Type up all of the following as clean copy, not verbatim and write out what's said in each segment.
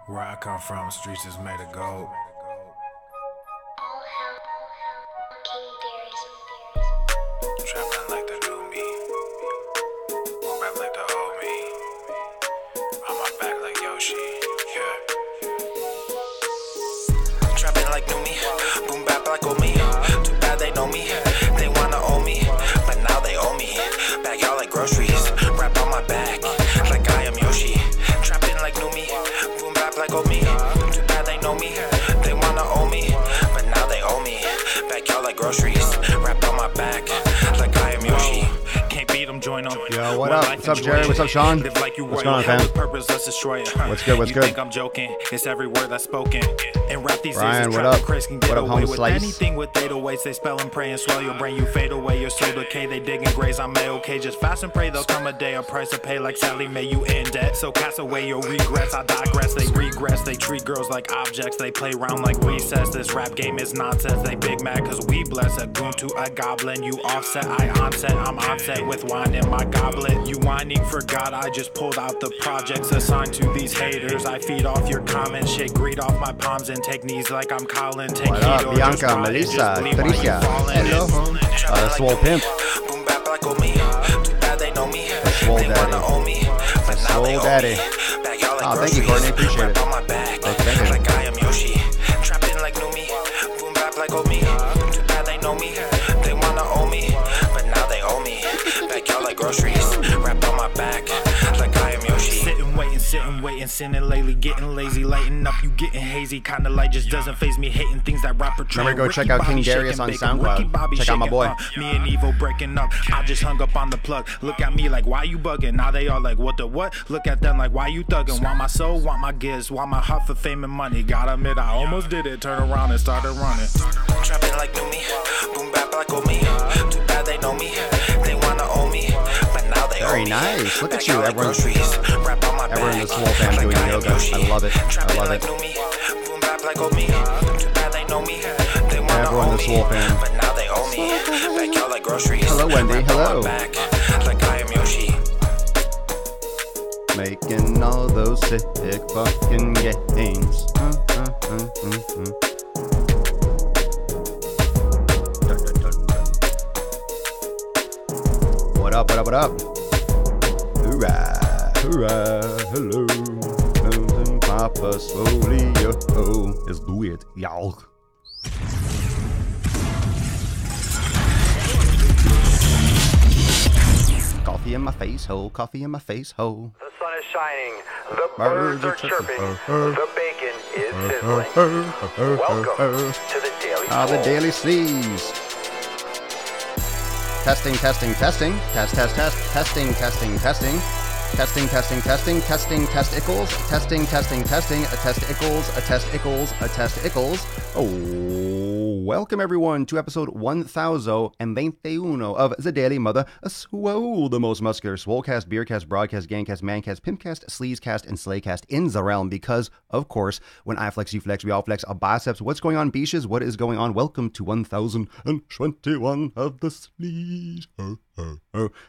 Where I come from, streets is made of gold. Trapping like the new me, move back like the old me. On my back like Yoshi, yeah. Trapping like new me, boom bap like old me. Too bad they know me, they wanna owe me, but now they owe me. Back y'all like groceries, wrap on my back like I am Yoshi. Trapping like new me, boom bap like old me. Too bad they know me, they wanna owe me, but now they owe me. Back y'all like groceries, wrap on my back like I am Yoshi. Can't beat them, join them. Yo, what up? What's up, Jerry? What's up, Sean? What's going on, fam? Purpose, let's destroy it. What's good? What's You good? think I'm joking? It's every word that's spoken. And rap these Ryan, days, what trap up? Chris can get What up, away home with slice? anything with 808s. They spell and pray and swell your brain. You fade away, your soul decay. They dig and graze. I'm A-okay. Just fast and pray. There'll come a day, a price to pay like Sally May. You in debt. So cast away your regrets. I digress. They regress. They treat girls like objects. They play around like recess. This rap game is nonsense. They big mad cause we bless a goon to a goblin. You offset, I onset. I'm onset with wine in my goblet. You whining for God. I just pulled out the projects assigned to these haters. I feed off your comments. Shake greed off my palms and take knees like I'm Colin. Take What up, heat or Bianca, just ride it, Melissa, just believe while you Patricia? falling. Hello. Swole Pimp. Boom bap like old me. Too bad they know me. Swole They wanna Daddy. owe me, but now they Swole owe Daddy. me. Back y'all like Oh, thank you, groceries. Courtney. Appreciate Wrap it. on my back Thank you. like I am Yoshi. Trapping like new me. Boom bap like old me. Too bad they know me. They wanna owe me, but now they owe me. Back y'all like groceries. Wrap on my back like I am Yoshi. Sitting, waiting, sinning lately, getting lazy, lighting up, you getting hazy. Kinda light just doesn't faze me, hating things that rap portray. Remember, go check out King Darius on SoundCloud. Check out my boy. Me and Evo breaking up. I just hung up on the plug. Look at me like, why you bugging? Now they all like, what the what? Look at them like, why you thugging? Want my soul, want my gifts, want my heart for fame and money. Gotta admit, I almost did it. Turn around and started running. Trapping like new me, boom bap like old me. Too bad they know me, they wanna owe me, but now they Very owe me. nice. Look at Back you, y'all like everyone. groceries. Wrap on my Everyone in back the Swole fam like doing I am yoga. Yoshi. I love it. I Trapping love like it. new me, boom bap like old me. Too bad they know me, they wanna Everyone in owe the me, Swole fam. but now they owe me. Back y'all like groceries. Hello, Wendy. Wrap on Hello. my back like I am Yoshi. Making all those sick fucking gains. What up, what up, what up? Hoorah, hoorah, hello. Papa slowly, yo. Let's do it, y'all. Coffee in my face hole, coffee in my face hole. The sun is shining, the birds are chirping, the bacon is sizzling. Welcome to the Daily Ah, the Swole. Daily Sleeves. Testing, testing, testing. Test, test, test. Testing, testing, testing. Testing, testing, testing. Testing, testicles. Testing, testing, testing. A testicles, a testicles, a testicles. Oh, welcome everyone to episode 1021 of The Daily Mother Swole, the most muscular Swolecast, Beercast, Broadcast, Gangcast, Mancast, Pimpcast, Sleazecast, and Slaycast in the realm because, of course, when I flex, you flex, we all flex our biceps. What's going on, beaches? What is going on? Welcome to 1021 of the Sleaze.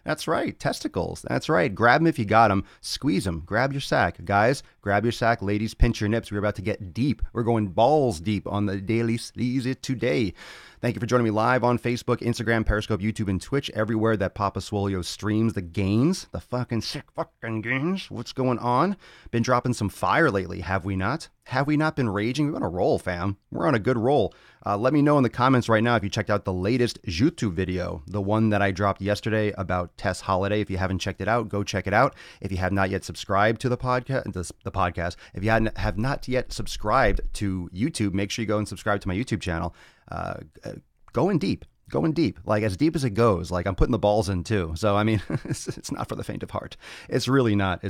That's right, testicles. That's right. Grab them if you got them. Squeeze them. Grab your sack. Guys, grab your sack. Ladies, pinch your nips. We're about to get deep. We're going balls deep on the Daily Sleaze today. Thank you for joining me live on Facebook, Instagram, Periscope, YouTube, and Twitch. Everywhere that Papa Swolio streams the gains. The fucking sick fucking gains. What's going on? Been dropping some fire lately, have we not? Have we not been raging? We're on a roll, fam. We're on a good roll. Let me know in the comments right now if you checked out the latest YouTube video, the one that I dropped yesterday about Tess Holiday. If you haven't checked it out, go check it out. If you have not yet subscribed to the podcast, if you have not yet subscribed to YouTube, make sure you go and subscribe to my YouTube channel. Going deep, like as deep as it goes. Like I'm putting the balls in too. So, I mean, it's not for the faint of heart. It's really not,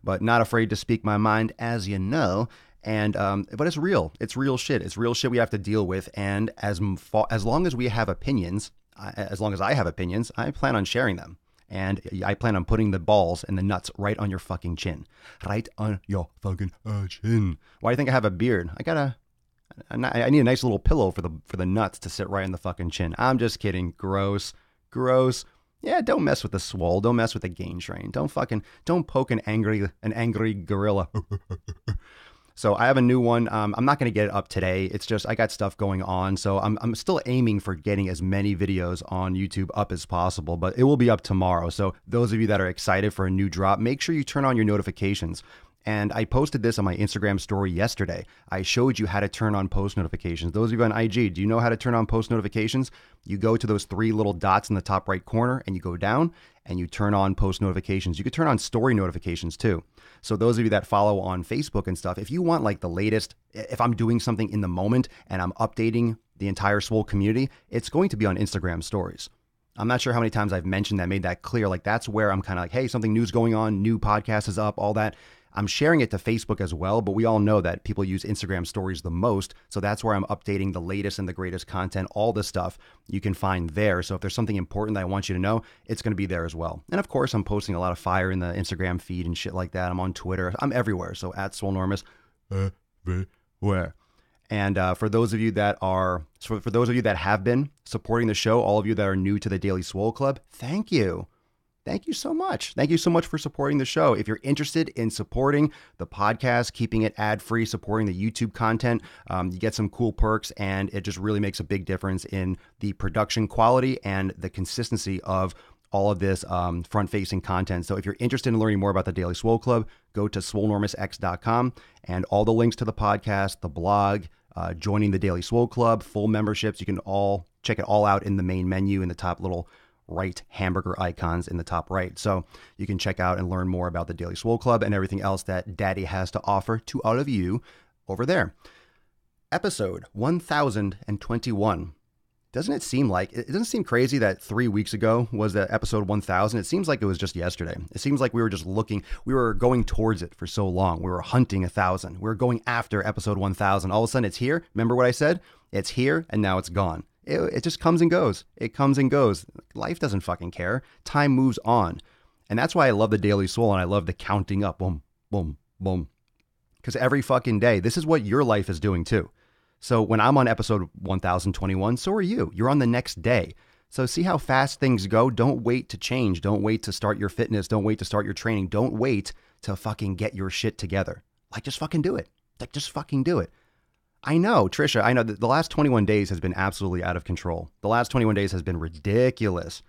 but not afraid to speak my mind, as you know. And, but it's real shit. It's real shit we have to deal with. And as long as we have opinions, as long as I have opinions, I plan on sharing them. And I plan on putting the balls and the nuts right on your fucking chin. Right on your fucking chin. Why do you think I have a beard? I need a nice little pillow for the nuts to sit right in the fucking chin. I'm just kidding. Gross. Yeah, don't mess with the swole. Don't mess with the gain train. Don't poke an angry gorilla. So I have a new one. I'm not going to get it up today. It's just I got stuff going on. So I'm still aiming for getting as many videos on YouTube up as possible, but it will be up tomorrow. So those of you that are excited for a new drop, make sure you turn on your notifications. And I posted this on my Instagram story yesterday. I showed you how to turn on post notifications. Those of you on IG, do you know how to turn on post notifications? You go to those 3 little dots in the top right corner and you go down and you turn on post notifications. You could turn on story notifications too. So those of you that follow on Facebook and stuff, if you want like the latest, if I'm doing something in the moment and I'm updating the entire Swole community, it's going to be on Instagram stories. I'm not sure how many times I've mentioned that, made that clear. Like that's where I'm kind of like, hey, something new's going on, new podcast is up, all that. I'm sharing it to Facebook as well, but we all know that people use Instagram stories the most. So that's where I'm updating the latest and the greatest content, all the stuff you can find there. So if there's something important that I want you to know, it's going to be there as well. And of course, I'm posting a lot of fire in the Instagram feed and shit like that. I'm on Twitter. I'm everywhere. So at Swolenormous, everywhere. And for those of you that are, for those of you that have been supporting the show, all of you that are new to the Daily Swole Club, thank you. Thank you so much. Thank you so much for supporting the show. If you're interested in supporting the podcast, keeping it ad-free, supporting the YouTube content, you get some cool perks, and it just really makes a big difference in the production quality and the consistency of all of this front-facing content. So if you're interested in learning more about the Daily Swole Club, go to swolenormousx.com, and all the links to the podcast, the blog, joining the Daily Swole Club, full memberships, you can all check it all out in the main menu in the top little right hamburger icons in the top right. So you can check out and learn more about the Daily Swole Club and everything else that Daddy has to offer to all of you over there. Episode 1021. Doesn't it seem like, it doesn't seem crazy that 3 weeks ago was the episode 1000? It seems like it was just yesterday. It seems like we were just looking, we were going towards it for so long. We were hunting 1,000. We were going after episode 1000. All of a sudden it's here. Remember what I said? It's here and now it's gone. It just comes and goes. It comes and goes. Life doesn't fucking care. Time moves on. And that's why I love the Daily Swole and I love the counting up. Boom, boom, boom. Because every fucking day, this is what your life is doing too. So when I'm on episode 1021, so are you. You're on the next day. So see how fast things go. Don't wait to change. Don't wait to start your fitness. Don't wait to start your training. Don't wait to fucking get your shit together. Like, just fucking do it. Like, just fucking do it. I know, Trisha, I know that the last 21 days has been absolutely out of control. The last 21 days has been ridiculous.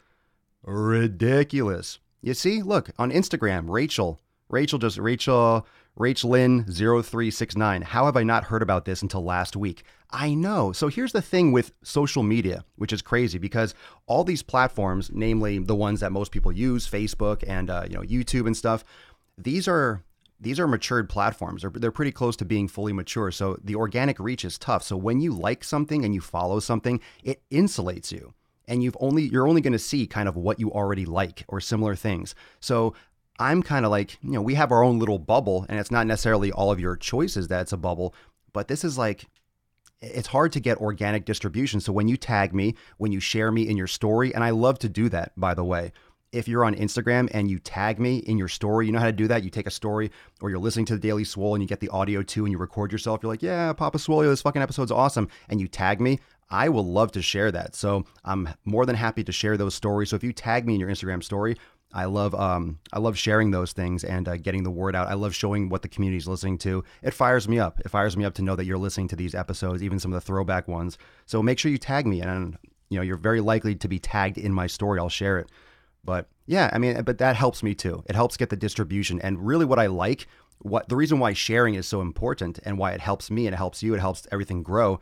Ridiculous. You see, look, on Instagram, Rachelyn0369. How have I not heard about this until last week? I know. So here's the thing with social media, which is crazy because all these platforms, namely the ones that most people use, Facebook and YouTube and stuff, these are matured platforms. They're pretty close to being fully mature. So the organic reach is tough. So when you like something and you follow something, it insulates you. And you're only going to see kind of what you already like or similar things. So I'm kind of like, we have our own little bubble, and it's not necessarily all of your choices that's a bubble, but this is like, it's hard to get organic distribution. So when you tag me, when you share me in your story, and I love to do that, by the way. If you're on Instagram and you tag me in your story, you know how to do that? You take a story or you're listening to the Daily Swole and you get the audio too and you record yourself. You're like, yeah, Papa Swole, this fucking episode's awesome. And you tag me. I will love to share that. So I'm more than happy to share those stories. So if you tag me in your Instagram story, I love sharing those things and getting the word out. I love showing what the community is listening to. It fires me up. It fires me up to know that you're listening to these episodes, even some of the throwback ones. So make sure you tag me, and you're very likely to be tagged in my story. I'll share it. But yeah, but that helps me too. It helps get the distribution. And really what I like, the reason why sharing is so important and why it helps me and it helps you, it helps everything grow,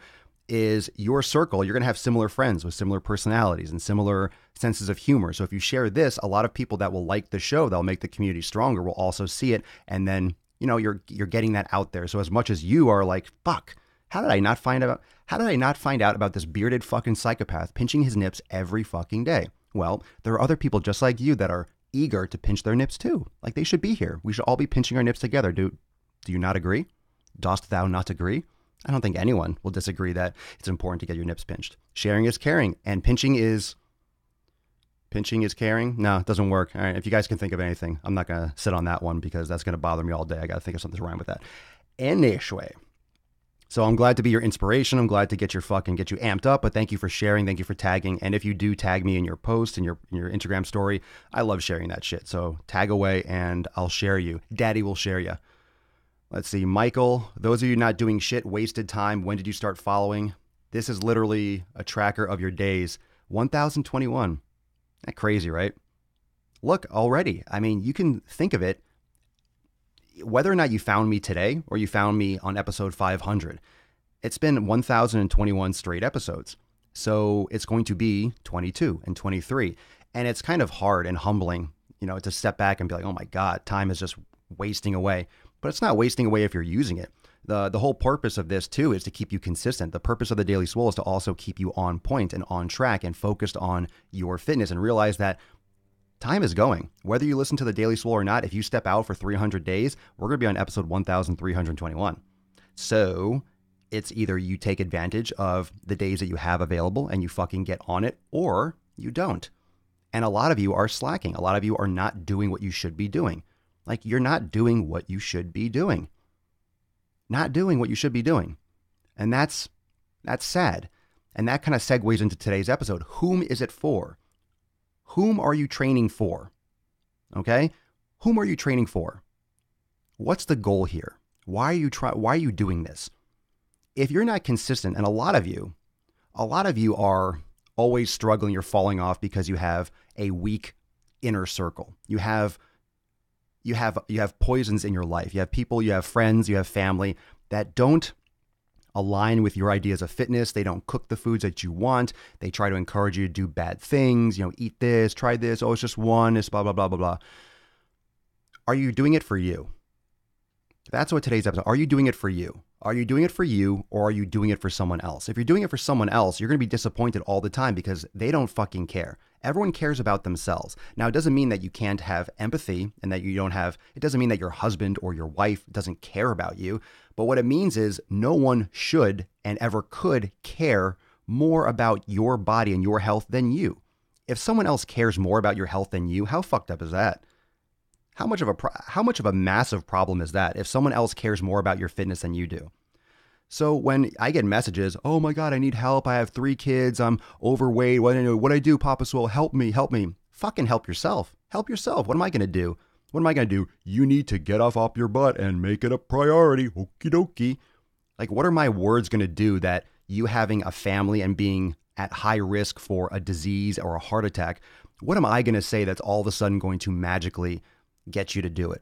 is your circle. You're going to have similar friends with similar personalities and similar senses of humor. So if you share this, a lot of people that will like the show, that'll make the community stronger, will also see it. And then, you're getting that out there. So as much as you are like, fuck, how did I not find out about this bearded fucking psychopath pinching his nips every fucking day? Well, there are other people just like you that are eager to pinch their nips too. Like, they should be here. We should all be pinching our nips together. Do you not agree? Dost thou not agree? I don't think anyone will disagree that it's important to get your nips pinched. Sharing is caring, and pinching is caring. No, it doesn't work. All right, if you guys can think of anything, I'm not going to sit on that one because that's going to bother me all day. I got to think of something to rhyme with that. Anyway. So I'm glad to be your inspiration. I'm glad to get you amped up, but thank you for sharing. Thank you for tagging. And if you do tag me in your post and your Instagram story, I love sharing that shit. So tag away and I'll share you. Daddy will share you. Let's see, Michael, those of you not doing shit, wasted time. When did you start following? This is literally a tracker of your days. 1021. That crazy, right? Look, already. I mean, you can think of it. Whether or not you found me today or you found me on episode 500, it's been 1021 straight episodes. So it's going to be 22 and 23. And it's kind of hard and humbling, to step back and be like, oh my God, time is just wasting away. But it's not wasting away if you're using it. The whole purpose of this too is to keep you consistent. The purpose of the Daily Swole is to also keep you on point and on track and focused on your fitness, and realize that time is going. Whether you listen to the Daily Swole or not, if you step out for 300 days, we're going to be on episode 1321. So it's either you take advantage of the days that you have available and you fucking get on it, or you don't. And a lot of you are slacking. A lot of you are not doing what you should be doing. Like, you're not doing what you should be doing. Not doing what you should be doing. And that's sad. And that kind of segues into today's episode. Whom is it for? Whom are you training for? Okay? Whom are you training for? What's the goal here? Why are you doing this? If you're not consistent, and a lot of you are always struggling, you're falling off because you have a weak inner circle. You have poisons in your life. You have people, you have friends, you have family that don't align with your ideas of fitness. They don't cook the foods that you want. They try to encourage you to do bad things. Eat this, try this. Oh, it's just one. It's blah, blah, blah, blah, blah. Are you doing it for you? That's what today's episode. Are you doing it for you? Are you doing it for you, or are you doing it for someone else? If you're doing it for someone else, you're going to be disappointed all the time because they don't fucking care. Everyone cares about themselves. Now, it doesn't mean that you can't have empathy and that it doesn't mean that your husband or your wife doesn't care about you. But what it means is no one should and ever could care more about your body and your health than you. If someone else cares more about your health than you, how fucked up is that? How much of a massive problem is that if someone else cares more about your fitness than you do? So when I get messages, oh my God, I need help. I have 3 kids. I'm overweight. What do I do, Papa Swole? Help me. Fucking help yourself. Help yourself. What am I going to do? You need to get off your butt and make it a priority. Okie dokie. Like, what are my words going to do that you having a family and being at high risk for a disease or a heart attack, what am I going to say that's all of a sudden going to magically get you to do it?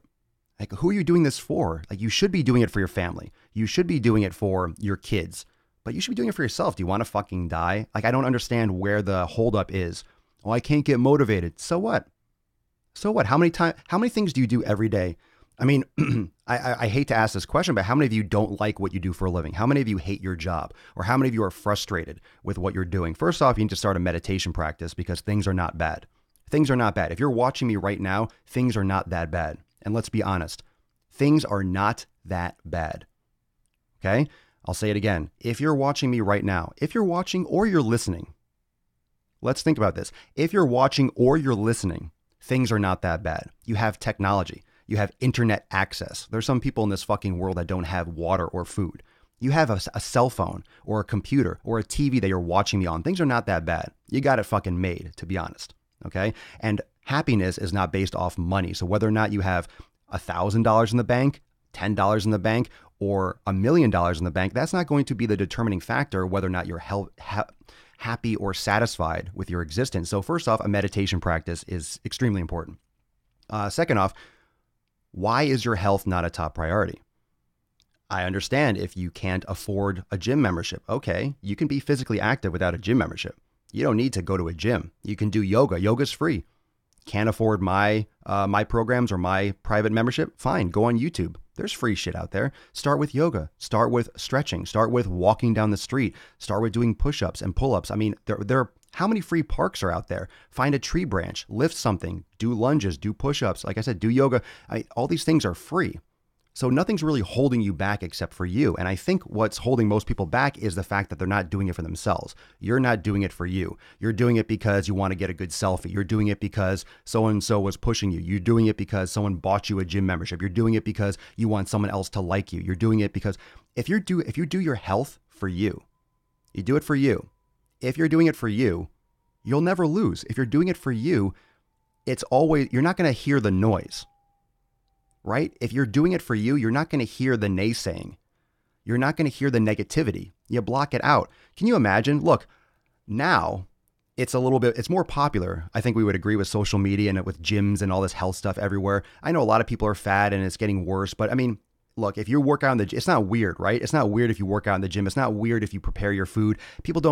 Like, who are you doing this for? Like, you should be doing it for your family. You should be doing it for your kids, but you should be doing it for yourself. Do you want to fucking die? Like, I don't understand where the holdup is. Oh, I can't get motivated. So what? How many things do you do every day? I mean, I hate to ask this question, but how many of you don't like what you do for a living? How many of you hate your job? Or how many of you are frustrated with what you're doing? First off, you need to start a meditation practice because things are not bad. Things are not bad. If you're watching me right now, things are not that bad. And let's be honest, things are not that bad. Okay? I'll say it again. If you're watching me right now, if you're watching or you're listening, let's think about this. If you're watching or you're listening, things are not that bad. You have technology. You have internet access. There's some people in this fucking world that don't have water or food. You have a cell phone or a computer or a TV that you're watching me on. Things are not that bad. You got it fucking made, to be honest. Okay? And happiness is not based off money. So whether or not you have $1,000 in the bank, $10 in the bank, or $1 million in the bank, that's not going to be the determining factor whether or not you're happy or satisfied with your existence. So first off, a meditation practice is extremely important. Second off, why is your health not a top priority? I understand if you can't afford a gym membership. Okay, you can be physically active without a gym membership. You don't need to go to a gym. You can do yoga. Yoga's free. Can't afford my programs or my private membership? Fine, go on YouTube. There's free shit out there. Start with yoga. Start with stretching. Start with walking down the street. Start with doing push-ups and pull-ups. I mean, how many free parks are out there? Find a tree branch, lift something, do lunges, do push-ups. Like I said, do yoga. All these things are free. So nothing's really holding you back except for you. And I think what's holding most people back is the fact that they're not doing it for themselves. You're not doing it for you. You're doing it because you want to get a good selfie. You're doing it because so-and-so was pushing you. You're doing it because someone bought you a gym membership. You're doing it because you want someone else to like you. You're doing it because if you do your health for you, you do it for you. If you're doing it for you, you'll never lose. If you're doing it for you, you're not going to hear the noise. right? If you're doing it for you, you're not going to hear the naysaying. You're not going to hear the negativity. You block it out. Can you imagine? Look, now it's it's more popular. I think we would agree with social media and with gyms and all this health stuff everywhere. I know a lot of people are fat and it's getting worse, but I mean, look, if you work out in the gym, it's not weird, right? It's not weird if you work out in the gym. It's not weird if you prepare your food. People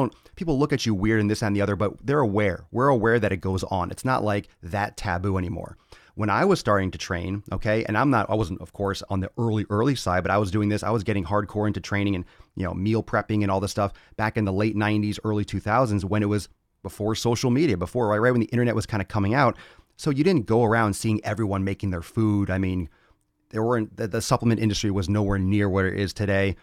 look at you weird and this and the other, but they're aware. We're aware that it goes on. It's not like that taboo anymore. When I was starting to train, okay, and I wasn't, of course, on the early side, but I was doing this. I was getting hardcore into training and, meal prepping and all this stuff back in the late 90s, early 2000s when it was before social media, right when the internet was kind of coming out. So you didn't go around seeing everyone making their food. I mean, the supplement industry was nowhere near what it is today.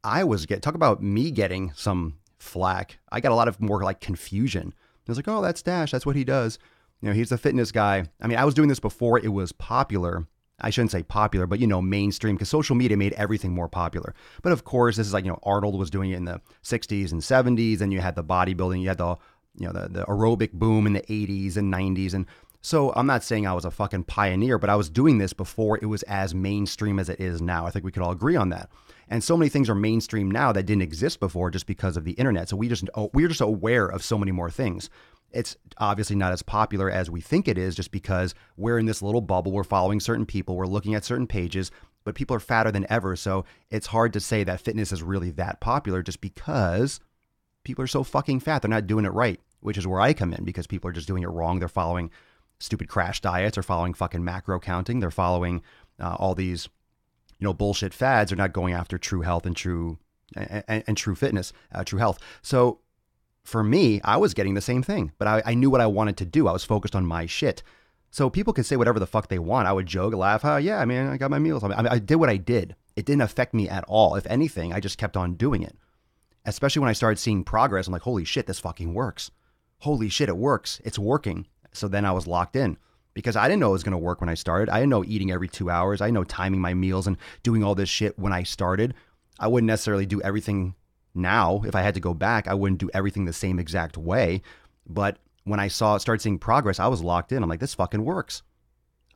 Talk about me getting some flack. I got a lot of more like confusion. I was like, oh, that's Dash. That's what he does. He's the fitness guy. I mean, I was doing this before it was popular. I shouldn't say popular, but mainstream, because social media made everything more popular. But of course, this is like, Arnold was doing it in the 60s and 70s, and you had the bodybuilding, you had the aerobic boom in the 80s and 90s. And so I'm not saying I was a fucking pioneer, but I was doing this before it was as mainstream as it is now. I think we could all agree on that. And so many things are mainstream now that didn't exist before just because of the internet. So we're just aware of so many more things. It's obviously not as popular as we think it is just because we're in this little bubble. We're following certain people. We're looking at certain pages, but people are fatter than ever. So it's hard to say that fitness is really that popular just because people are so fucking fat. They're not doing it right, which is where I come in because people are just doing it wrong. They're following stupid crash diets. They're following fucking macro counting. They're following all these, bullshit fads. They're not going after true health and true fitness, true health. So for me, I was getting the same thing, but I knew what I wanted to do. I was focused on my shit. So people could say whatever the fuck they want. I would joke, laugh. Yeah, I mean, I got my meals. I did what I did. It didn't affect me at all. If anything, I just kept on doing it. Especially when I started seeing progress. I'm like, holy shit, this fucking works. Holy shit, it works. It's working. So then I was locked in because I didn't know it was going to work when I started. I didn't know eating every 2 hours. I didn't know timing my meals and doing all this shit when I started. I wouldn't necessarily do everything now. If I had to go back, I wouldn't do everything the same exact way. But when I started seeing progress, I was locked in. I'm like, this fucking works.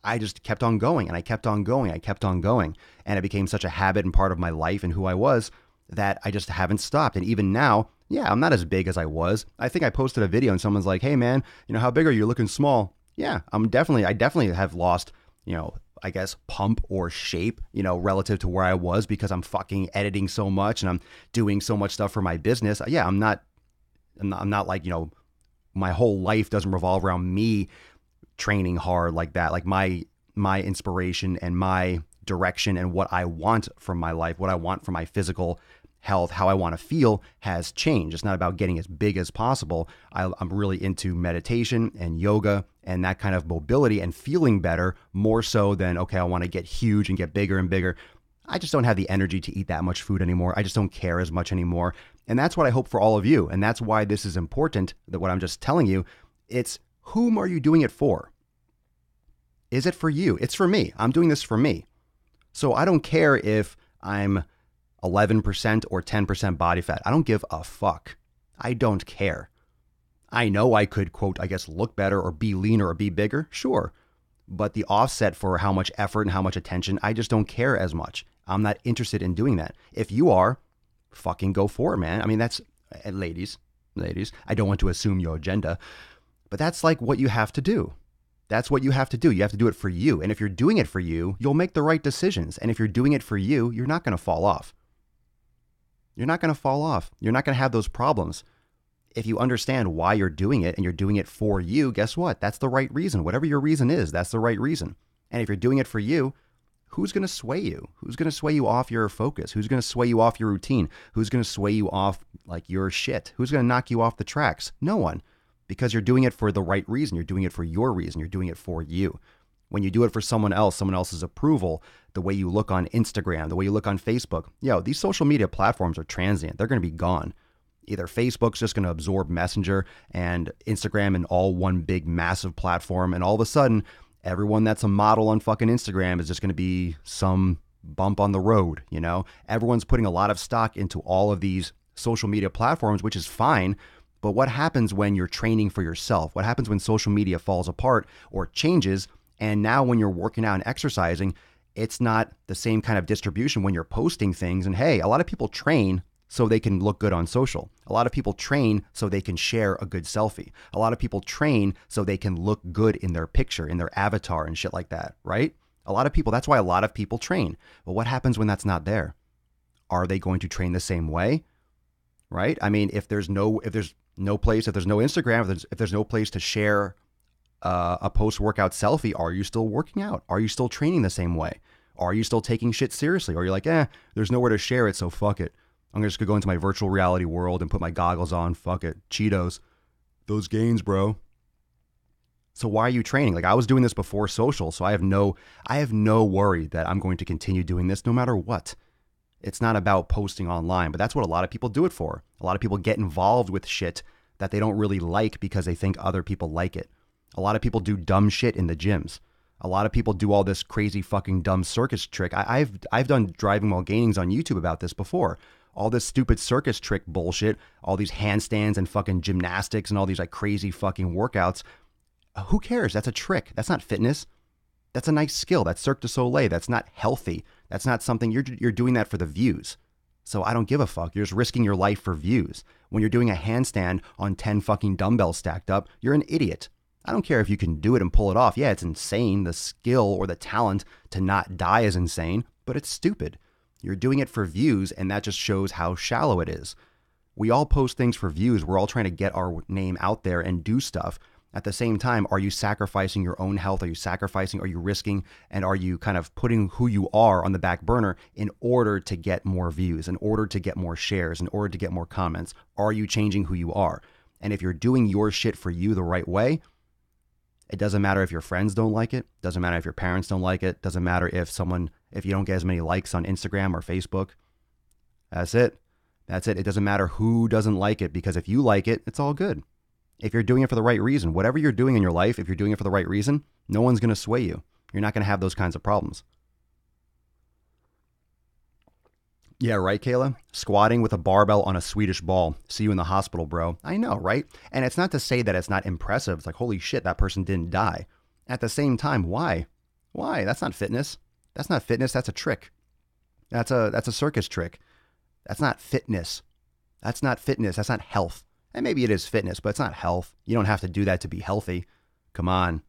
I just kept on going and I kept on going. I kept on going. And it became such a habit and part of my life and who I was that I just haven't stopped. And even now, yeah, I'm not as big as I was. I think I posted a video and someone's like, hey man, how big are you? You're looking small. Yeah, I definitely have lost, I guess pump or shape, relative to where I was because I'm fucking editing so much and I'm doing so much stuff for my business. Yeah, I'm not like, my whole life doesn't revolve around me training hard like that. Like my inspiration and my direction and what I want from my life, what I want from my physical health, how I want to feel has changed. It's not about getting as big as possible. I'm really into meditation and yoga and that kind of mobility and feeling better more so than, okay, I want to get huge and get bigger and bigger. I just don't have the energy to eat that much food anymore. I just don't care as much anymore. And that's what I hope for all of you. And that's why this is important, that what I'm just telling you, it's whom are you doing it for? Is it for you? It's for me. I'm doing this for me. So I don't care if I'm 11% or 10% body fat. I don't give a fuck. I don't care. I know I could, quote, I guess, look better or be leaner or be bigger. Sure. But the offset for how much effort and how much attention, I just don't care as much. I'm not interested in doing that. If you are, fucking go for it, man. I mean, that's, ladies, I don't want to assume your agenda, but that's like what you have to do. That's what you have to do. You have to do it for you. And if you're doing it for you, you'll make the right decisions. And if you're doing it for you, you're not going to fall off. You're not going to fall off. You're not going to have those problems. If you understand why you're doing it and you're doing it for you, guess what? That's the right reason. Whatever your reason is, that's the right reason. And if you're doing it for you, who's going to sway you? Who's going to sway you off your focus? Who's going to sway you off your routine? Who's going to sway you off like your shit? Who's going to knock you off the tracks? No one. Because you're doing it for the right reason. You're doing it for your reason. You're doing it for you. When you do it for someone else's approval, the way you look on Instagram, the way you look on Facebook, these social media platforms are transient. They're going to be gone. Either Facebook's just going to absorb Messenger and Instagram in all one big massive platform. And all of a sudden, everyone that's a model on fucking Instagram is just going to be some bump on the road. Everyone's putting a lot of stock into all of these social media platforms, which is fine. But what happens when you're training for yourself? What happens when social media falls apart or changes And now when you're working out and exercising, it's not the same kind of distribution when you're posting things. And hey, a lot of people train so they can look good on social. A lot of people train so they can share a good selfie. A lot of people train so they can look good in their picture, in their avatar and shit like that, right? A lot of people, that's why a lot of people train. But what happens when that's not there? Are they going to train the same way? Right? I mean, if there's no place, if there's no Instagram, if there's no place to share a post-workout selfie, are you still working out? Are you still training the same way? Are you still taking shit seriously? Or you're like, there's nowhere to share it, so fuck it. I'm just going to go into my virtual reality world and put my goggles on. Fuck it. Cheetos. Those gains, bro. So why are you training? Like, I was doing this before social, so I have no worry that I'm going to continue doing this no matter what. It's not about posting online, but that's what a lot of people do it for. A lot of people get involved with shit that they don't really like because they think other people like it. A lot of people do dumb shit in the gyms. A lot of people do all this crazy fucking dumb circus trick. I've done driving while gainings on YouTube about this before. All this stupid circus trick bullshit, all these handstands and fucking gymnastics and all these like crazy fucking workouts. Who cares? That's a trick. That's not fitness. That's a nice skill. That's Cirque du Soleil. That's not healthy. That's not something you're doing that for the views. So I don't give a fuck. You're just risking your life for views. When you're doing a handstand on 10 fucking dumbbells stacked up, you're an idiot. I don't care if you can do it and pull it off. Yeah, it's insane. The skill or the talent to not die is insane, but it's stupid. You're doing it for views, and that just shows how shallow it is. We all post things for views. We're all trying to get our name out there and do stuff. At the same time, are you sacrificing your own health? Are you risking, and are you kind of putting who you are on the back burner in order to get more views, in order to get more shares, in order to get more comments? Are you changing who you are? And if you're doing your shit for you the right way, it doesn't matter if your friends don't like it. Doesn't matter if your parents don't like it. Doesn't matter if you don't get as many likes on Instagram or Facebook. That's it. It doesn't matter who doesn't like it, because if you like it, it's all good. If you're doing it for the right reason, whatever you're doing in your life, if you're doing it for the right reason, no one's going to sway you. You're not going to have those kinds of problems. Yeah, right, Kayla? Squatting with a barbell on a Swedish ball. See you in the hospital, bro. I know, right? And it's not to say that it's not impressive. It's like, holy shit, that person didn't die. At the same time, why? Why? That's not fitness. That's not fitness. That's a trick. That's a circus trick. That's not fitness. That's not fitness. That's not health. And maybe it is fitness, but it's not health. You don't have to do that to be healthy. Come on.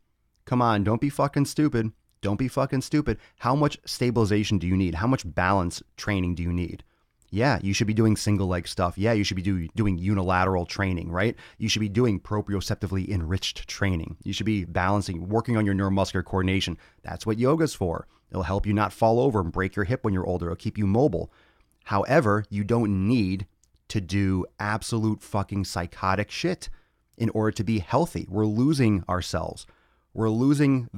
Don't be fucking stupid. Don't be fucking stupid. How much stabilization do you need? How much balance training do you need? Yeah, you should be doing single leg stuff. Yeah, you should be doing unilateral training, right? You should be doing proprioceptively enriched training. You should be balancing, working on your neuromuscular coordination. That's what yoga's for. It'll help you not fall over and break your hip when you're older. It'll keep you mobile. However, you don't need to do absolute fucking psychotic shit in order to be healthy. We're losing ourselves. We're losing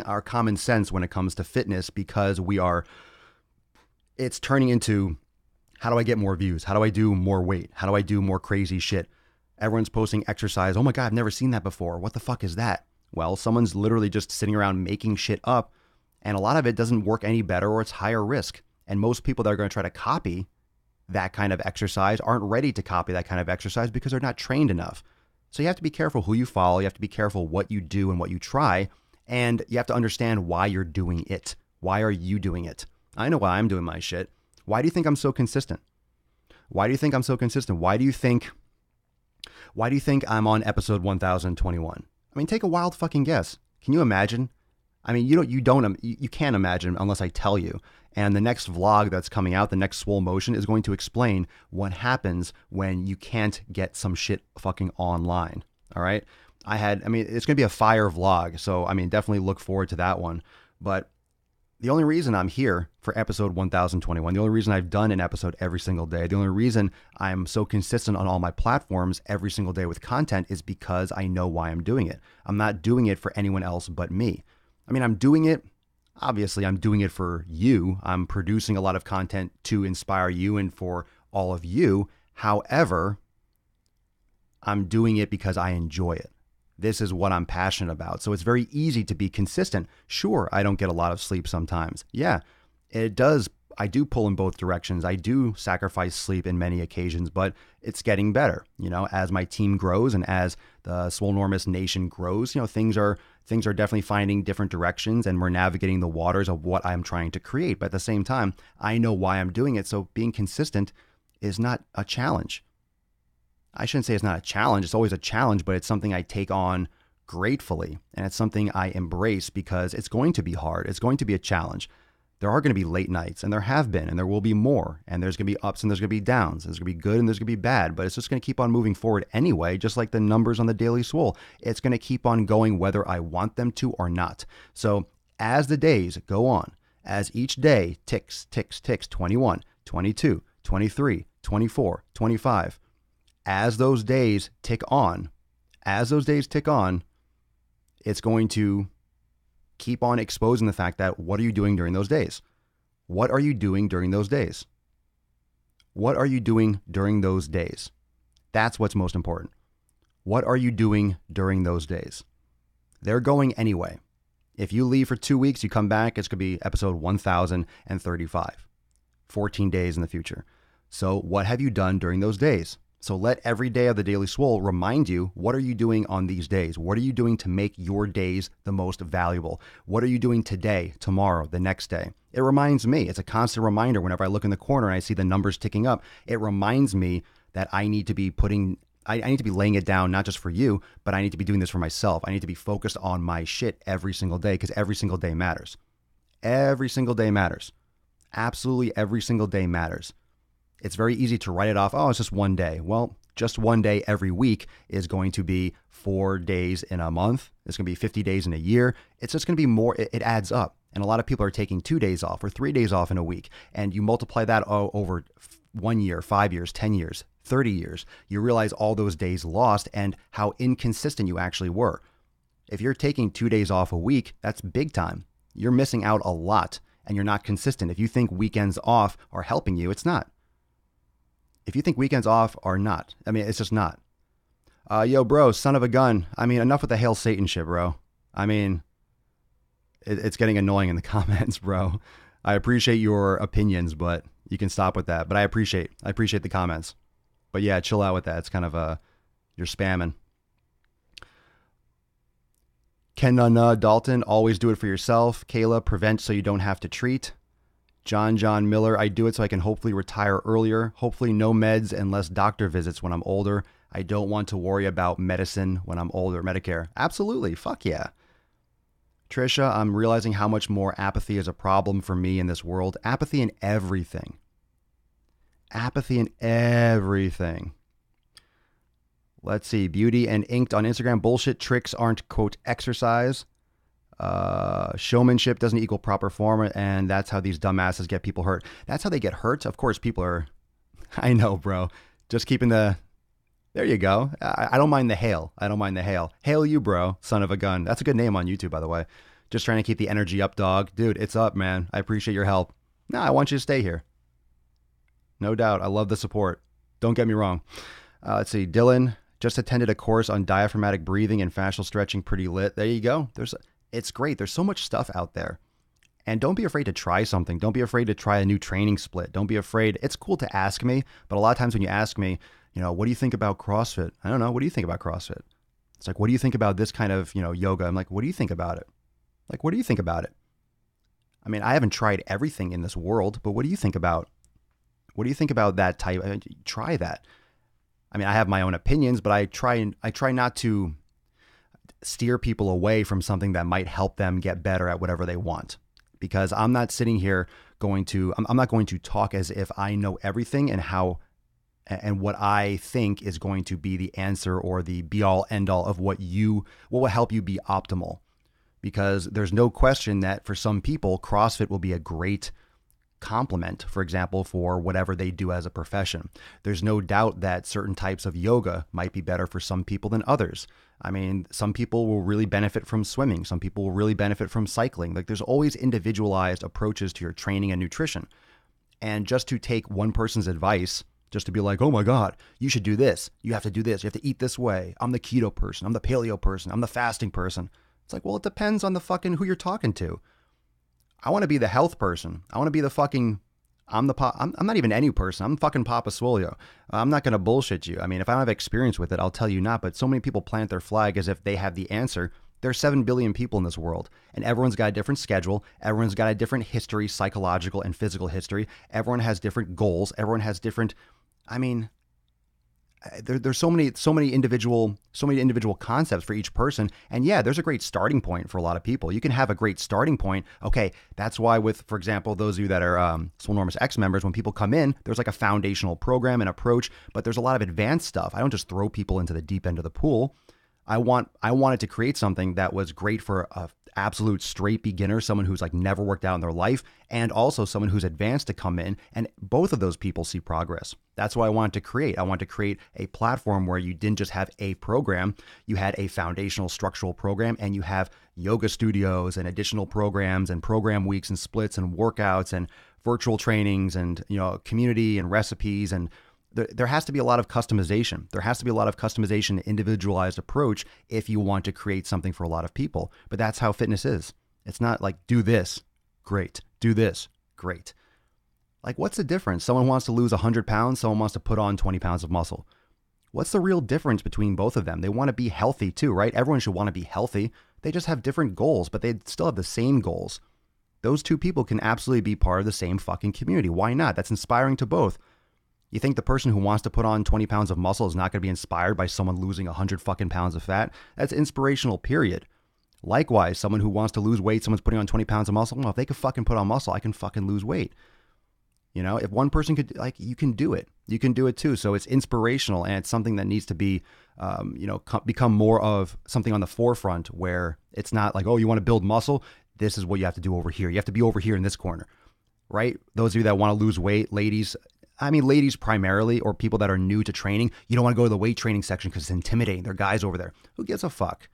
our common sense when it comes to fitness, because it's turning into, how do I get more views? How do I do more weight? How do I do more crazy shit? Everyone's posting exercise. Oh my God, I've never seen that before. What the fuck is that? Well, someone's literally just sitting around making shit up, and a lot of it doesn't work any better, or it's higher risk. And most people that are going to try to copy that kind of exercise aren't ready to copy that kind of exercise because they're not trained enough. So you have to be careful who you follow. You have to be careful what you do and what you try. And you have to understand why you're doing it. Why are you doing it? I know why I'm doing my shit. Why do you think I'm so consistent? Why do you think I'm on episode 1021? I mean, take a wild fucking guess. Can you imagine? I mean, you can't imagine unless I tell you. And the next vlog that's coming out, the next Swole Motion, is going to explain what happens when you can't get some shit fucking online. All right. It's going to be a fire vlog. So, definitely look forward to that one. But the only reason I'm here for episode 1021, the only reason I've done an episode every single day, the only reason I'm so consistent on all my platforms every single day with content is because I know why I'm doing it. I'm not doing it for anyone else but me. I'm doing it. Obviously, I'm doing it for you. I'm producing a lot of content to inspire you and for all of you. However, I'm doing it because I enjoy it. This is what I'm passionate about. So it's very easy to be consistent. Sure, I don't get a lot of sleep sometimes. Yeah, it does. I do pull in both directions. I do sacrifice sleep in many occasions, but it's getting better. As my team grows and as the Swolenormous Nation grows, things are things are definitely finding different directions and we're navigating the waters of what I'm trying to create. But at the same time, I know why I'm doing it. So being consistent is not a challenge. I shouldn't say it's not a challenge. It's always a challenge, but it's something I take on gratefully. And it's something I embrace because it's going to be hard. It's going to be a challenge. There are going to be late nights, and there have been, and there will be more. And there's going to be ups and there's going to be downs. There's going to be good and there's going to be bad, but it's just going to keep on moving forward anyway, just like the numbers on the Daily Swole. It's going to keep on going whether I want them to or not. So as the days go on, as each day ticks, 21, 22, 23, 24, 25, as those days tick on, it's going to keep on exposing the fact that what are you doing during those days? What are you doing during those days? What are you doing during those days? That's what's most important. What are you doing during those days? They're going anyway. If you leave for 2 weeks, you come back, it's going to be episode 1035, 14 days in the future. So what have you done during those days? So let every day of the Daily Swole remind you, what are you doing on these days? What are you doing to make your days the most valuable? What are you doing today, tomorrow, the next day? It reminds me, it's a constant reminder whenever I look in the corner and I see the numbers ticking up. It reminds me that I need to be I need to be laying it down, not just for you, but I need to be doing this for myself. I need to be focused on my shit every single day because every single day matters. Every single day matters. Absolutely every single day matters. It's very easy to write it off. Oh, it's just one day. Well, just one day every week is going to be 4 days in a month. It's going to be 50 days in a year. It's just going to be more. It adds up. And a lot of people are taking 2 days off or 3 days off in a week. And you multiply that over 1 year, 5 years, 10 years, 30 years. You realize all those days lost and how inconsistent you actually were. If you're taking 2 days off a week, that's big time. You're missing out a lot and you're not consistent. If you think weekends off are helping you, it's not. If you think weekends off are not, I mean, it's just not. Yo, bro, son of a gun. I mean, enough with the Hail Satan shit, bro. I mean, it's getting annoying in the comments, bro. I appreciate your opinions, but you can stop with that. But I appreciate the comments. But yeah, chill out with that. It's kind of you're spamming. Ken Dalton, always do it for yourself. Kayla, prevent so you don't have to treat. John Miller, I do it so I can hopefully retire earlier. Hopefully no meds and less doctor visits when I'm older. I don't want to worry about medicine when I'm older. Medicare. Absolutely. Fuck yeah. Trisha, I'm realizing how much more apathy is a problem for me in this world. Apathy in everything. Apathy in everything. Let's see. Beauty and Inked on Instagram. Bullshit tricks aren't, quote, exercise. Showmanship doesn't equal proper form, and that's how these dumbasses get people hurt. That's how they get hurt. Of course, people are, I know, bro. Just keeping there you go. I don't mind the hail. Hail you, bro. Son of a gun. That's a good name on YouTube, by the way. Just trying to keep the energy up, dog. Dude, it's up, man. I appreciate your help. No, I want you to stay here. No doubt. I love the support. Don't get me wrong. Let's see. Dylan just attended a course on diaphragmatic breathing and fascial stretching. Pretty lit. There you go. It's great. There's so much stuff out there. And don't be afraid to try something. Don't be afraid to try a new training split. Don't be afraid. It's cool to ask me, but a lot of times when you ask me, what do you think about CrossFit? I don't know. What do you think about CrossFit? It's like, what do you think about this kind of, yoga? I'm like, what do you think about it? Like, what do you think about it? I mean, I haven't tried everything in this world, but what do you think about? What do you think about that type? Try that. I mean, I have my own opinions, but I try not to steer people away from something that might help them get better at whatever they want. Because I'm not sitting here I'm not going to talk as if I know everything and what I think is going to be the answer or the be all end all of what will help you be optimal. Because there's no question that for some people, CrossFit will be a great complement, for example, for whatever they do as a profession. There's no doubt that certain types of yoga might be better for some people than others. I mean, some people will really benefit from swimming. Some people will really benefit from cycling. Like, there's always individualized approaches to your training and nutrition. And just to take one person's advice, just to be like, oh my God, you should do this. You have to do this. You have to eat this way. I'm the keto person. I'm the paleo person. I'm the fasting person. It's like, well, it depends on the fucking who you're talking to. I want to be the health person. I want to be the fucking, I'm not even any person. I'm fucking Papa Swole. I'm not going to bullshit you. I mean, if I don't have experience with it, I'll tell you not. But so many people plant their flag as if they have the answer. There's 7 billion people in this world, and everyone's got a different schedule. Everyone's got a different history, psychological and physical history. Everyone has different goals. Everyone has different, I mean, there's so many individual concepts for each person. And yeah, there's a great starting point for a lot of people. You can have a great starting point. Okay, that's why with, for example, those of you that are Swole Enormous X members, when people come in, there's like a foundational program and approach, but there's a lot of advanced stuff. I don't just throw people into the deep end of the pool. I wanted to create something that was great for a absolute straight beginner, someone who's like never worked out in their life, and also someone who's advanced to come in, and both of those people see progress. That's what I wanted to create. I wanted to create a platform where you didn't just have a program, you had a foundational structural program, and you have yoga studios and additional programs and program weeks and splits and workouts and virtual trainings and, you know, community and recipes. And there has to be a lot of customization. There has to be a lot of customization, individualized approach if you want to create something for a lot of people. But that's how fitness is. It's not like, do this, great. Do this, great. Like, what's the difference? Someone wants to lose 100 pounds. Someone wants to put on 20 pounds of muscle. What's the real difference between both of them? They want to be healthy too, right? Everyone should want to be healthy. They just have different goals, but they still have the same goals. Those two people can absolutely be part of the same fucking community. Why not? That's inspiring to both. You think the person who wants to put on 20 pounds of muscle is not going to be inspired by someone losing 100 fucking pounds of fat? That's inspirational, period. Likewise, someone who wants to lose weight, someone's putting on 20 pounds of muscle. Well, if they could fucking put on muscle, I can fucking lose weight. You know, if one person could, like, you can do it. You can do it too. So it's inspirational, and it's something that needs to be, become more of something on the forefront where it's not like, oh, you want to build muscle? This is what you have to do over here. You have to be over here in this corner, right? Those of you that want to lose weight, ladies primarily, or people that are new to training, you don't want to go to the weight training section because it's intimidating. There are guys over there. Who gives a fuck?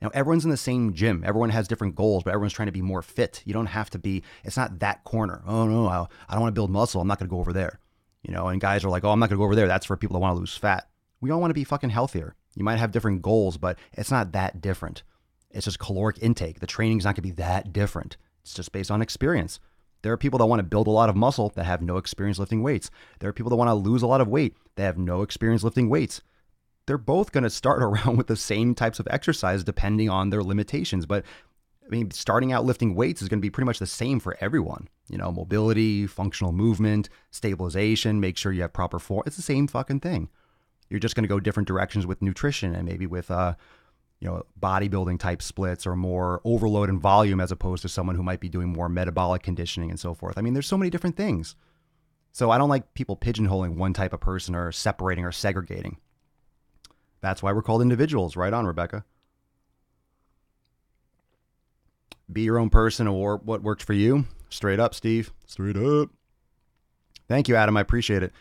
You know, everyone's in the same gym. Everyone has different goals, but everyone's trying to be more fit. You don't have to be, it's not that corner. Oh no, I don't want to build muscle. I'm not going to go over there. You know, and guys are like, oh, I'm not going to go over there. That's for people that want to lose fat. We all want to be fucking healthier. You might have different goals, but it's not that different. It's just caloric intake. The training's not going to be that different. It's just based on experience. There are people that want to build a lot of muscle that have no experience lifting weights. There are people that want to lose a lot of weight that have no experience lifting weights. They're both going to start around with the same types of exercise depending on their limitations. But I mean, starting out lifting weights is going to be pretty much the same for everyone. You know, mobility, functional movement, stabilization, make sure you have proper form. It's the same fucking thing. You're just going to go different directions with nutrition and maybe with, bodybuilding type splits or more overload and volume as opposed to someone who might be doing more metabolic conditioning and so forth. I mean, there's so many different things. So I don't like people pigeonholing one type of person or separating or segregating. That's why we're called individuals. Right on, Rebecca. Be your own person or what works for you. Straight up, Steve. Straight up. Thank you, Adam. I appreciate it.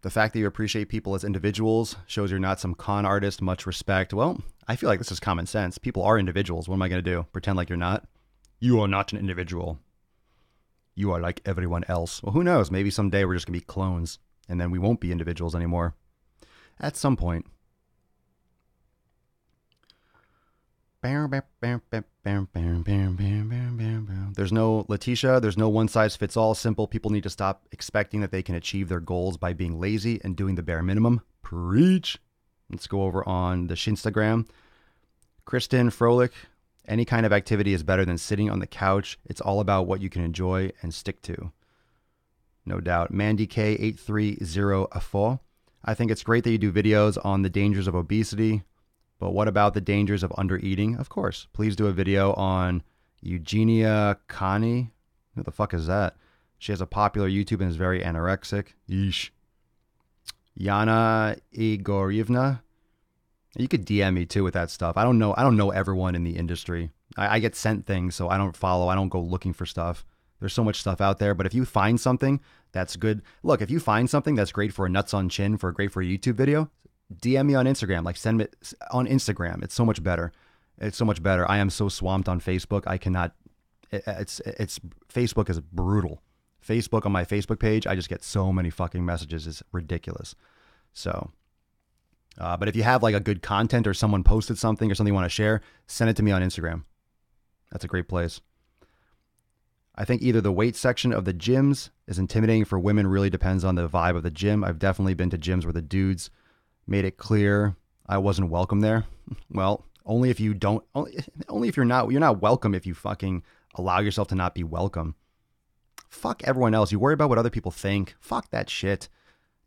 The fact that you appreciate people as individuals shows you're not some con artist. Much respect. Well, I feel like this is common sense. People are individuals. What am I going to do? Pretend like you're not? You are not an individual. You are like everyone else. Well, who knows? Maybe someday we're just going to be clones and then we won't be individuals anymore. At some point. There's no Letitia. There's no one size fits all. Simple. People need to stop expecting that they can achieve their goals by being lazy and doing the bare minimum. Preach. Let's go over on the Shinstagram. Kristen Froelich. Any kind of activity is better than sitting on the couch. It's all about what you can enjoy and stick to. No doubt. Mandy K830A4. I think it's great that you do videos on the dangers of obesity. But what about the dangers of undereating? Of course. Please do a video on Eugenia Kani. Who the fuck is that? She has a popular YouTube and is very anorexic. Yeesh. Yana Igorievna. You could DM me too with that stuff. I don't know everyone in the industry. I get sent things, so I don't follow. I don't go looking for stuff. There's so much stuff out there. But if you find something that's good, look, if you find something that's great for a nuts on chin, great for a YouTube video, DM me on Instagram, like send me on Instagram. It's so much better. It's so much better. I am so swamped on Facebook. I cannot, it's Facebook is brutal. Facebook, on my Facebook page, I just get so many fucking messages. It's ridiculous. So, but if you have like a good content or someone posted something or something you want to share, send it to me on Instagram. That's a great place. I think either the weight section of the gyms is intimidating for women, really depends on the vibe of the gym. I've definitely been to gyms where the dudes made it clear I wasn't welcome there. Well, Only if you don't, only if you're not welcome if you fucking allow yourself to not be welcome. Fuck everyone else. You worry about what other people think. Fuck that shit.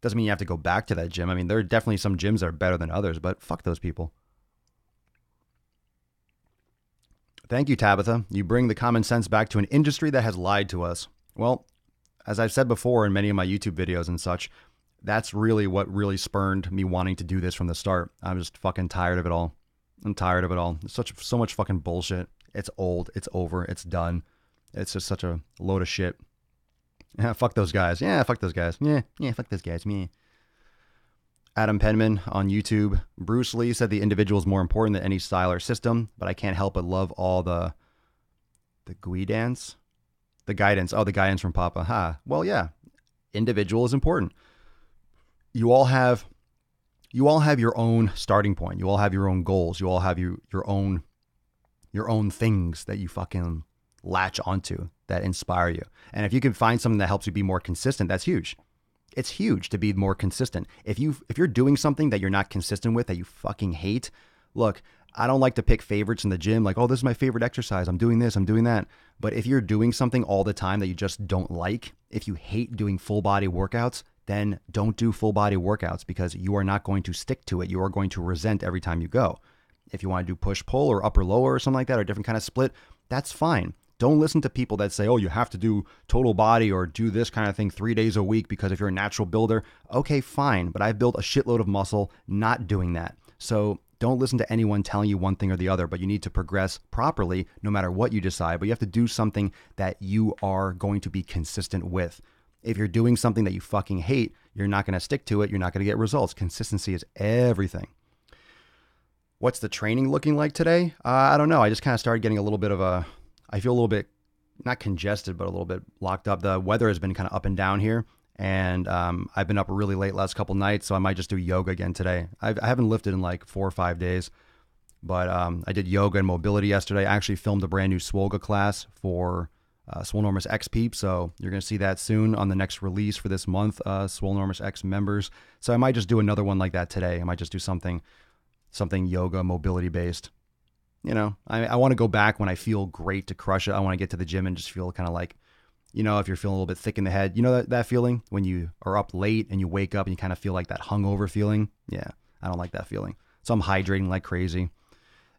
Doesn't mean you have to go back to that gym. I mean, there are definitely some gyms that are better than others, but fuck those people. Thank you, Tabitha. You bring the common sense back to an industry that has lied to us. Well, as I've said before in many of my YouTube videos and such, that's really what really spurned me wanting to do this from the start. I'm just fucking tired of it all. I'm tired of it all. It's so much fucking bullshit. It's old. It's over. It's done. It's just such a load of shit. Yeah, fuck those guys. Yeah, fuck those guys. Yeah, fuck those guys. Yeah. Adam Penman on YouTube. Bruce Lee said the individual is more important than any style or system, but I can't help but love all the guidance. The guidance. Oh, the guidance from Papa. Ha. Well, yeah. Individual is important. You all have your own starting point. You all have your own goals. You all have your own things that you fucking latch onto that inspire you. And if you can find something that helps you be more consistent, that's huge. It's huge to be more consistent. If you're doing something that you're not consistent with, that you fucking hate, look, I don't like to pick favorites in the gym. Like, oh, this is my favorite exercise. I'm doing this, I'm doing that. But if you're doing something all the time that you just don't like, if you hate doing full body workouts, then don't do full body workouts because you are not going to stick to it. You are going to resent every time you go. If you want to do push pull or upper lower or something like that, or a different kind of split, that's fine. Don't listen to people that say, oh, you have to do total body or do this kind of thing 3 days a week because if you're a natural builder, okay, fine. But I've built a shitload of muscle not doing that. So don't listen to anyone telling you one thing or the other, but you need to progress properly no matter what you decide. But you have to do something that you are going to be consistent with. If you're doing something that you fucking hate, you're not going to stick to it. You're not going to get results. Consistency is everything. What's the training looking like today? I don't know. I just kind of started getting a little bit of I feel a little bit, not congested, but a little bit locked up. The weather has been kind of up and down here. And I've been up really late last couple nights. So I might just do yoga again today. I haven't lifted in like 4 or 5 days. But I did yoga and mobility yesterday. I actually filmed a brand new Swole class for Swolenormous X peeps, so you're going to see that soon on the next release for this month, Swolenormous X members. So I might just do another one like that today. I might just do something yoga, mobility based. You know, I want to go back when I feel great to crush it. I want to get to the gym and just feel kind of like, you know, if you're feeling a little bit thick in the head, you know that feeling when you are up late and you wake up and you kind of feel like that hungover feeling? Yeah, I don't like that feeling. So I'm hydrating like crazy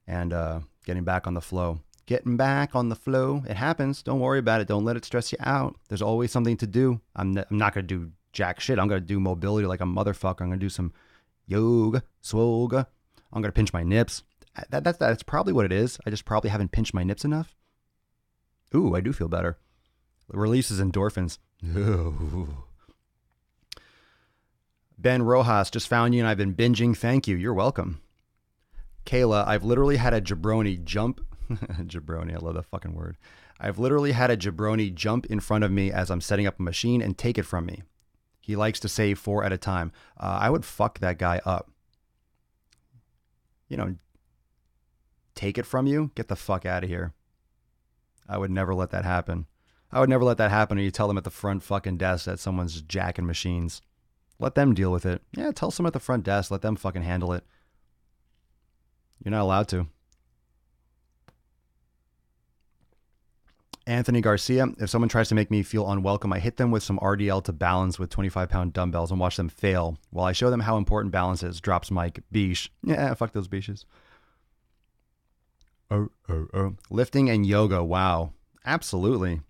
and getting back on the flow. Getting back on the flow. It happens. Don't worry about it. Don't let it stress you out. There's always something to do. I'm not going to do jack shit. I'm going to do mobility like a motherfucker. I'm going to do some yoga, swoga. I'm going to pinch my nips. That's probably what it is. I just probably haven't pinched my nips enough. Ooh, I do feel better. It releases endorphins. Ooh. Ben Rojas, just found you and I've been binging. Thank you. You're welcome. Kayla, I've literally had a jabroni jump. Jabroni, I love that fucking word. I've literally had a jabroni jump in front of me as I'm setting up a machine and take it from me. He likes to save 4 at a time. I would fuck that guy up. You know, take it from you? Get the fuck out of here. I would never let that happen. I would never let that happen. Or you tell them at the front fucking desk that someone's jacking machines. Let them deal with it. Yeah, tell someone at the front desk. Let them fucking handle it. You're not allowed to. Anthony Garcia, if someone tries to make me feel unwelcome, I hit them with some RDL to balance with 25-pound dumbbells and watch them fail while I show them how important balance is. Drops Mike. Beesh. Yeah, fuck those beeshes. Lifting and yoga. Wow. Absolutely.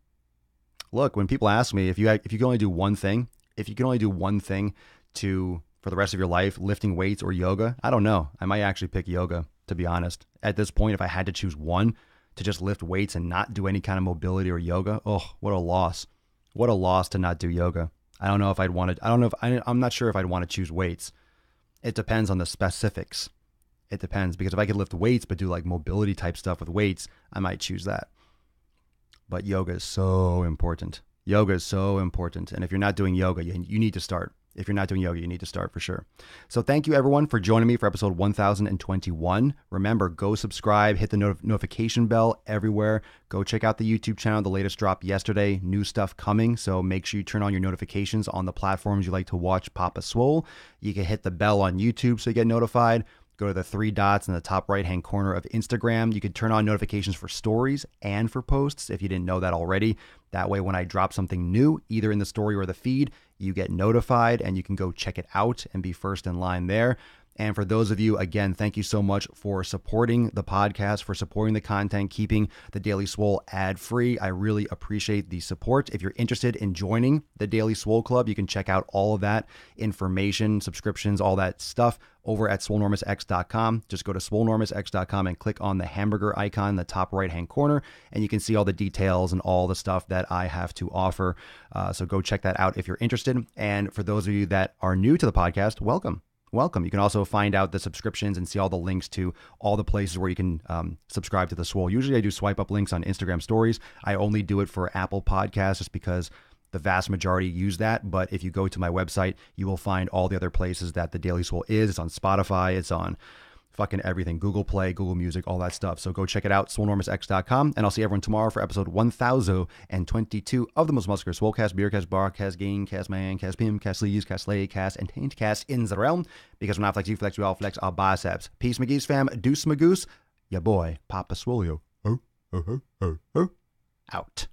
Look, when people ask me if you can only do one thing, for the rest of your life, lifting weights or yoga, I don't know. I might actually pick yoga, to be honest. At this point, if I had to choose one, to just lift weights and not do any kind of mobility or yoga. Oh, what a loss. What a loss to not do yoga. I'm not sure if I'd want to choose weights. It depends on the specifics. It depends, because if I could lift weights but do like mobility type stuff with weights, I might choose that. But yoga is so important. Yoga is so important. And if you're not doing yoga, you need to start. If you're not doing yoga, you need to start for sure. So thank you everyone for joining me for episode 1021. Remember, go subscribe, hit the notification bell everywhere. Go check out the YouTube channel. The latest dropped yesterday. New stuff coming. So make sure you turn on your notifications on the platforms you like to watch Papa Swole. You can hit the bell on YouTube so you get notified. go to the 3 dots in the top right-hand corner of Instagram. You can turn on notifications for stories and for posts if you didn't know that already. That way, when I drop something new, either in the story or the feed, you get notified and you can go check it out and be first in line there. And for those of you, again, thank you so much for supporting the podcast, for supporting the content, keeping the Daily Swole ad-free. I really appreciate the support. If you're interested in joining the Daily Swole Club, you can check out all of that information, subscriptions, all that stuff over at swolenormousx.com. Just go to swolenormousx.com and click on the hamburger icon in the top right-hand corner, and you can see all the details and all the stuff that I have to offer. So go check that out if you're interested. And for those of you that are new to the podcast, welcome. Welcome. You can also find out the subscriptions and see all the links to all the places where you can subscribe to the Swole. Usually I do swipe up links on Instagram stories. I only do it for Apple Podcasts just because the vast majority use that. But if you go to my website, you will find all the other places that the Daily Swole is. It's on Spotify. It's on fucking everything. Google Play, Google Music, all that stuff. So go check it out, swolenormousx.com. And I'll see everyone tomorrow for episode 1022 of the Most Muscular Swolecast, Beercast, Barcast, Gamecast, Mancast, Pimcast, Sleaze, Slay, Cast, and Taintcast in the realm. Because when I flex, you flex, we all flex our biceps. Peace, McGee's fam. Deuce, Magoose. Ya boy, Papa Swolio. Out.